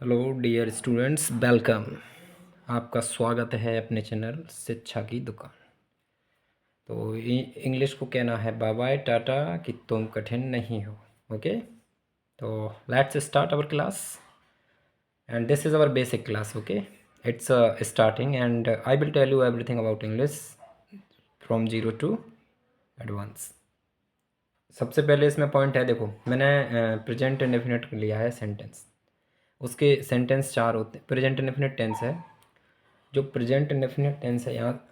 Hello dear students, welcome. आपका स्वागत है अपने चैनल शिक्षा की दुकान। तो इंग्लिश को कहना है बाय बाय टाटा कि तुम कठिन नहीं हो। ओके, तो let's start our class and this is our basic class. Okay, it's starting and I will tell you everything about English from zero to advance. सबसे पहले इसमें पॉइंट है, देखो मैंने प्रेजेंट इंडेफिनिट लिया है सेंटेंस। उसके सेंटेंस चार होते हैं। प्रेजेंट इंडेफिनिट टेंस है, जो प्रेजेंट इंडेफिनिट टेंस है यहाँ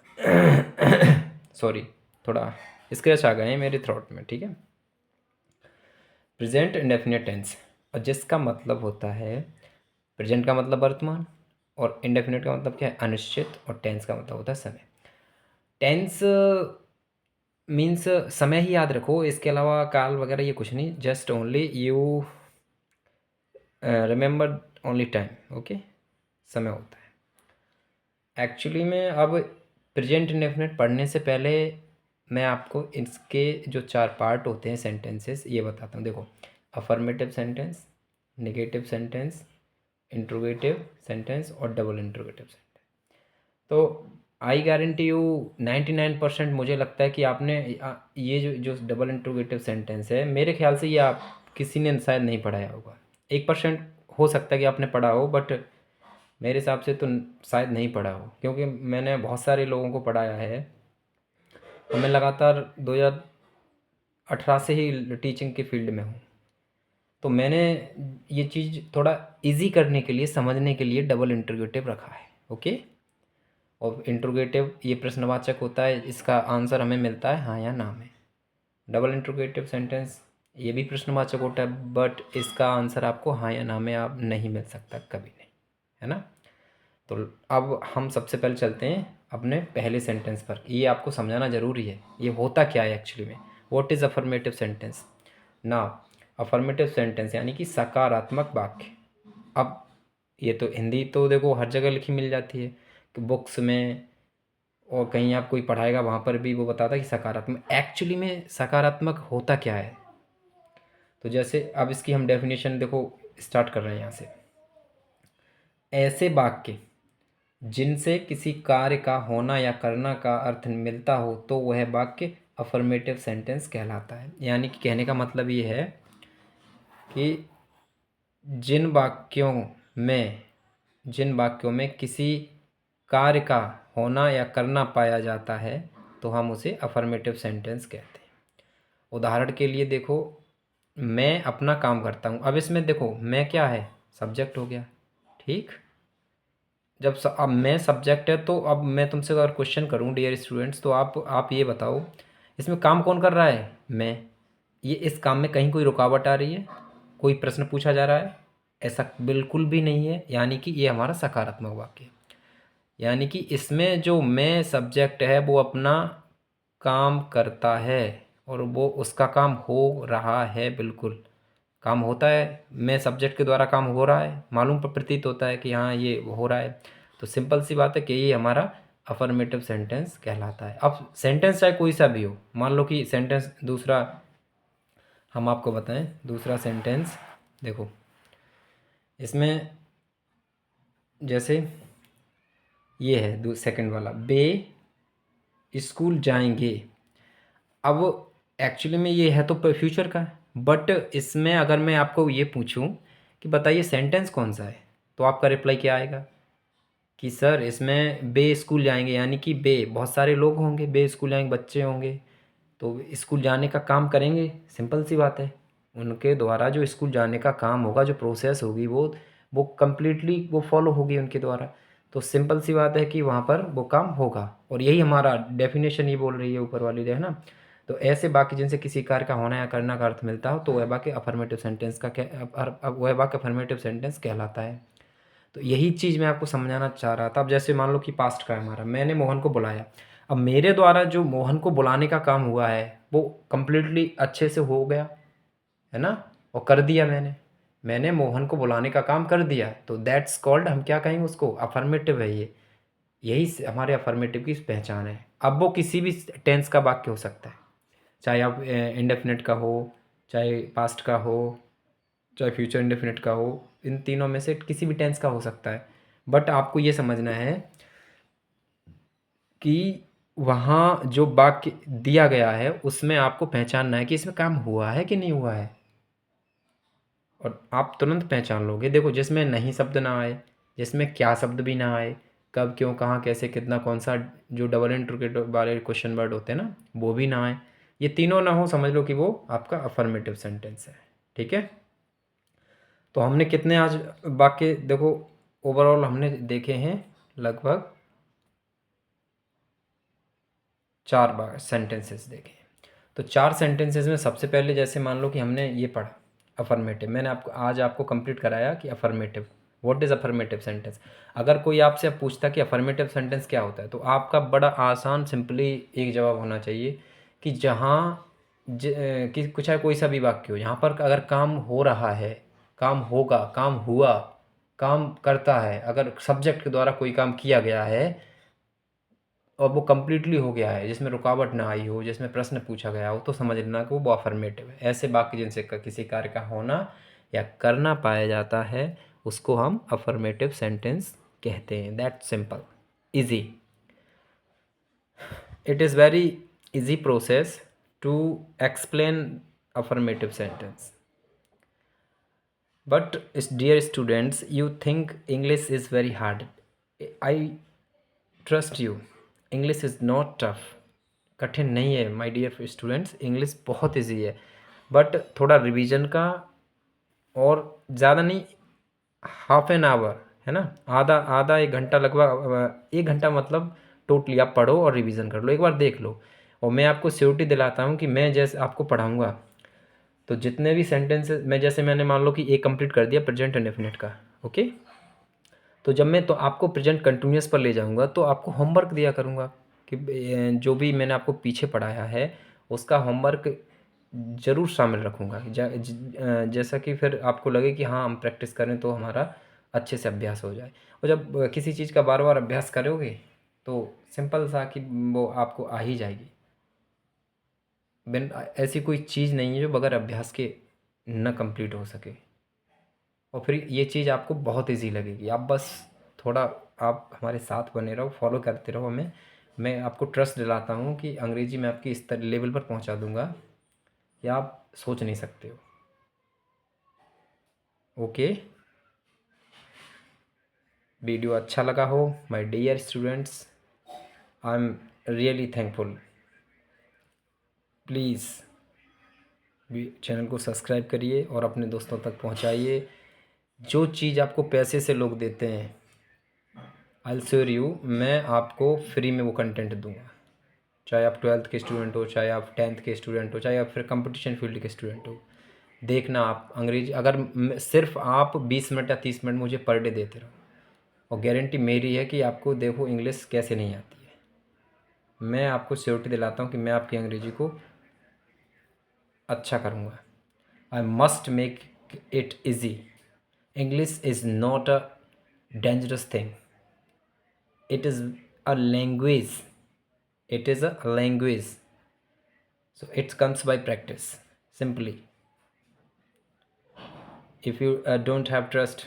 सॉरी, थोड़ा स्क्रैच आ गए हैं मेरे थ्रोट में, ठीक है। प्रेजेंट इंडेफिनिट टेंस, और जिसका मतलब होता है, प्रेजेंट का मतलब वर्तमान और इंडेफिनिट का मतलब क्या है, अनिश्चित, और टेंस का मतलब होता है समय। टेंस मीन्स समय ही याद रखो, इसके अलावा काल वगैरह ये कुछ नहीं, just only you remember only time. Okay, समय होता है एक्चुअली में। अब प्रेजेंट इंडेफिनिट पढ़ने से पहले मैं आपको इसके जो चार पार्ट होते हैं सेंटेंसेस ये बताता हूँ। देखो, affirmative sentence, negative sentence, interrogative sentence और डबल इंट्रोगेटिव सेंटेंस। तो आई गारंटी यू 99% मुझे लगता है कि आपने ये जो डबल इंट्रोगेटिव सेंटेंस है, मेरे ख्याल से ये आप किसी ने शायद नहीं पढ़ाया होगा। 1% हो सकता है कि आपने पढ़ा हो, बट मेरे हिसाब से तो शायद नहीं पढ़ा हो, क्योंकि मैंने बहुत सारे लोगों को पढ़ाया है और मैं लगातार 2018 से ही टीचिंग के फील्ड में हूँ। तो मैंने ये चीज़ थोड़ा इजी करने के लिए, समझने के लिए डबल इंट्रोगेटिव रखा है। ओके, और इंट्रोगेटिव ये प्रश्नवाचक होता है, इसका आंसर हमें मिलता है हाँ या ना में। डबल इंट्रोगेटिव सेंटेंस ये भी प्रश्नवाचक होता है, बट इसका आंसर आपको हाँ या ना में आप नहीं मिल सकता, कभी नहीं, है ना। तो अब हम सबसे पहले चलते हैं अपने पहले सेंटेंस पर। ये आपको समझाना ज़रूरी है, ये होता क्या है एक्चुअली में। व्हाट इज़ अफर्मेटिव सेंटेंस ना। अफर्मेटिव सेंटेंस यानी कि सकारात्मक वाक्य। अब ये तो हिंदी तो देखो हर जगह लिखी मिल जाती है, कि बुक्स में और कहीं आप कोई पढ़ाएगा वहाँ पर भी वो बताता है कि सकारात्मक। एक्चुअली में सकारात्मक होता क्या है, तो जैसे अब इसकी हम डेफिनेशन देखो स्टार्ट कर रहे हैं यहाँ से। ऐसे वाक्य जिनसे किसी कार्य का होना या करना का अर्थ मिलता हो तो वह वाक्य अफर्मेटिव सेंटेंस कहलाता है। यानी कि कहने का मतलब ये है कि जिन वाक्यों में किसी कार्य का होना या करना पाया जाता है तो हम उसे अफर्मेटिव सेंटेंस कहते हैं। उदाहरण के लिए देखो, मैं अपना काम करता हूँ। अब इसमें देखो मैं क्या है, सब्जेक्ट हो गया, ठीक। अब मैं सब्जेक्ट है, तो अब मैं तुमसे अगर क्वेश्चन करूं डियर स्टूडेंट्स, तो आप ये बताओ, इसमें काम कौन कर रहा है, मैं। ये इस काम में कहीं कोई रुकावट आ रही है, कोई प्रश्न पूछा जा रहा है, ऐसा बिल्कुल भी नहीं है। यानी कि ये हमारा सकारात्मक वाक्य है। यानी कि इसमें जो मैं सब्जेक्ट है वो अपना काम करता है और वो उसका काम हो रहा है, बिल्कुल काम होता है। मैं सब्जेक्ट के द्वारा काम हो रहा है, मालूम प्रतीत होता है कि हाँ ये हो रहा है। तो सिंपल सी बात है कि ये हमारा अफर्मेटिव सेंटेंस कहलाता है। अब सेंटेंस चाहे कोई सा भी हो, मान लो कि सेंटेंस दूसरा हम आपको बताएं, दूसरा सेंटेंस देखो, इसमें जैसे ये है सेकंड वाला, बे स्कूल जाएंगे। अब एक्चुअली में ये है तो फ्यूचर का है, बट इसमें अगर मैं आपको ये पूछूं कि बताइए सेंटेंस कौन सा है, तो आपका रिप्लाई क्या आएगा कि सर इसमें बे स्कूल जाएंगे। यानी कि बे बहुत सारे लोग होंगे, बे स्कूल जाएंगे, बच्चे होंगे, तो स्कूल जाने का काम करेंगे। सिंपल सी बात है, उनके द्वारा जो स्कूल जाने का काम होगा, जो प्रोसेस होगी, वो कम्प्लीटली वो फॉलो होगी उनके द्वारा। तो सिंपल सी बात है कि वहाँ पर वो काम होगा, और यही हमारा डेफिनेशन ये बोल रही है ऊपर वाली, है ना। तो ऐसे वाक्य जिनसे किसी कार्य का होना या करना का अर्थ मिलता हो तो वह वाक्य अफर्मेटिव सेंटेंस का वह वाक्य अफर्मेटिव सेंटेंस कहलाता है। तो यही चीज़ मैं आपको समझाना चाह रहा था। अब जैसे मान लो कि पास्ट का है हमारा, मैंने मोहन को बुलाया। अब मेरे द्वारा जो मोहन को बुलाने का काम हुआ है वो कम्प्लीटली अच्छे से हो गया, है ना, और कर दिया मैंने मोहन को बुलाने का काम कर दिया, तो दैट्स कॉल्ड, हम क्या कहेंगे उसको, अफर्मेटिव है ये। यही हमारे अफर्मेटिव की पहचान है। अब वो किसी भी टेंस का वाक्य हो सकता है, चाहे आप इंडेफिनिट का हो, चाहे पास्ट का हो, चाहे फ्यूचर इंडेफिनिट का हो, इन तीनों में से किसी भी टेंस का हो सकता है। बट आपको ये समझना है कि वहाँ जो वाक्य दिया गया है उसमें आपको पहचानना है कि इसमें काम हुआ है कि नहीं हुआ है, और आप तुरंत पहचान लोगे। देखो, जिसमें नहीं शब्द ना आए, जिसमें क्या शब्द भी ना आए, कब क्यों कहाँ कैसे कितना कौन सा, जो डबल इंटरोगेटिव वाले क्वेश्चन वर्ड होते हैं ना, वो भी ना आए, ये तीनों ना हो, समझ लो कि वो आपका अफर्मेटिव सेंटेंस है। ठीक है, तो हमने कितने आज वाक्य, देखो ओवरऑल हमने देखे हैं लगभग 4 सेंटेंसेस देखे हैं। तो 4 सेंटेंसेस में सबसे पहले जैसे मान लो कि हमने ये पढ़ा अफर्मेटिव, मैंने आपको आज आपको कंप्लीट कराया कि affirmative, what is affirmative sentence. अगर कोई आपसे पूछता कि अफर्मेटिव सेंटेंस क्या होता है, तो आपका बड़ा आसान सिंपली एक जवाब होना चाहिए कि जहाँ कि कुछ है, कोई सा भी वाक्य हो, यहाँ पर अगर काम हो रहा है, काम होगा, काम हुआ, काम करता है, अगर सब्जेक्ट के द्वारा कोई काम किया गया है और वो कंप्लीटली हो गया है, जिसमें रुकावट ना आई हो, जिसमें प्रश्न पूछा गया हो, तो समझ लेना कि वो अफर्मेटिव है। ऐसे वाक्य जिनसे किसी कार्य का होना या करना पाया जाता है उसको हम अफर्मेटिव सेंटेंस कहते हैं। That simple, easy. It is very easy process to explain affirmative sentence. But dear students, you think English is very hard. I trust you. English is not tough. कठिन नहीं है माय डियर स्टूडेंट्स, इंग्लिश बहुत easy है। But थोड़ा revision का, और ज़्यादा नहीं, हाफ एन आवर है ना, आधा आधा 1 घंटा लगभग, 1 घंटा मतलब टोटली आप पढ़ो और रिवीजन कर लो, एक बार देख लो। और मैं आपको श्योरिटी दिलाता हूँ कि मैं जैसे आपको पढ़ाऊँगा तो जितने भी सेंटेंसेस मैं, जैसे मैंने मान लो कि एक कंप्लीट कर दिया प्रेजेंट इंडेफिनिट का, ओके, तो जब मैं तो आपको प्रेजेंट कंटिन्यूअस पर ले जाऊंगा तो आपको होमवर्क दिया करूंगा कि जो भी मैंने आपको पीछे पढ़ाया है उसका होमवर्क ज़रूर शामिल रखूँगा, जैसा कि फिर आपको लगे कि हाँ हम प्रैक्टिस करें तो हमारा अच्छे से अभ्यास हो जाए। और जब किसी चीज़ का बार बार अभ्यास करोगे तो सिंपल सा कि वो आपको आ ही जाएगी। बिन ऐसी कोई चीज़ नहीं है जो बगैर अभ्यास के न कंप्लीट हो सके, और फिर ये चीज़ आपको बहुत इजी लगेगी। आप बस थोड़ा आप हमारे साथ बने रहो, फॉलो करते रहो हमें। मैं आपको ट्रस्ट दिलाता हूँ कि अंग्रेजी में आपकी इस तरह लेवल पर पहुँचा दूँगा कि आप सोच नहीं सकते हो। ओके, वीडियो अच्छा लगा हो my dear students, I am really thankful. Please channel को सब्सक्राइब करिए और अपने दोस्तों तक पहुँचाइए। जो चीज़ आपको पैसे से लोग देते हैं, आई श्योर यू, मैं आपको फ्री में वो कंटेंट दूंगा। चाहे आप 12th के स्टूडेंट हो, चाहे आप 10th के स्टूडेंट हो, चाहे आप फिर कंपटीशन फील्ड के स्टूडेंट हो, देखना आप अंग्रेजी अगर सिर्फ आप 20 मिनट या 30 मिनट मुझे पर डे देते रहो, और गारंटी मेरी है कि आपको देखो इंग्लिश कैसे नहीं आती है। मैं आपको श्योरिटी दिलाता हूँ कि मैं आपकी अंग्रेजी को अच्छा करूँगा। I must make it easy. English is not a dangerous thing, it is a language, it is a language, so it comes by practice simply. if you don't have trust,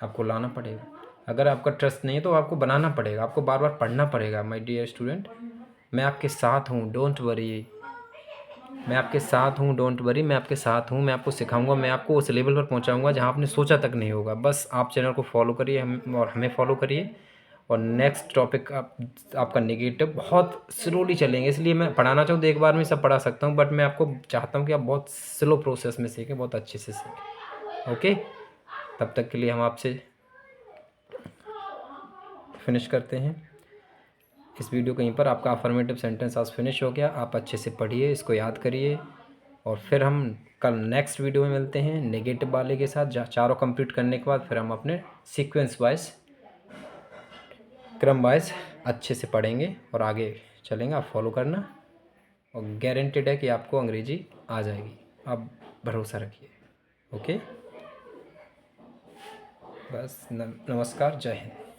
आपको लाना पड़ेगा। अगर आपका ट्रस्ट नहीं है तो आपको बनाना पड़ेगा, आपको बार बार पढ़ना पड़ेगा। माय डियर स्टूडेंट, मैं आपके साथ हूँ, डोंट वरी। मैं आपके साथ हूँ, डोंट वरी, मैं आपके साथ हूँ। मैं आपको सिखाऊंगा, मैं आपको उस लेवल पर पहुँचाऊँगा जहाँ आपने सोचा तक नहीं होगा। बस आप चैनल को फॉलो करिए और हमें फॉलो करिए। और नेक्स्ट टॉपिक आपका नेगेटिव बहुत स्लोली चलेंगे, इसलिए मैं पढ़ाना चाहूँ तो एक बार में सब पढ़ा सकता हूँ, बट मैं आपको चाहता हूँ कि आप बहुत स्लो प्रोसेस में सीखें, बहुत अच्छे से सीखें। ओके, तब तक के लिए हम आपसे फिनिश करते हैं इस वीडियो को। यहीं पर आपका अफर्मेटिव सेंटेंस आज फिनिश हो गया। आप अच्छे से पढ़िए, इसको याद करिए, और फिर हम कल नेक्स्ट वीडियो में मिलते हैं नेगेटिव वाले के साथ। चारों कंप्लीट करने के बाद फिर हम अपने सीक्वेंस वाइज, क्रम वाइज अच्छे से पढ़ेंगे और आगे चलेंगे। आप फॉलो करना, और गारंटेड है कि आपको अंग्रेजी आ जाएगी, आप भरोसा रखिए। ओके, बस नमस्कार, जय हिंद।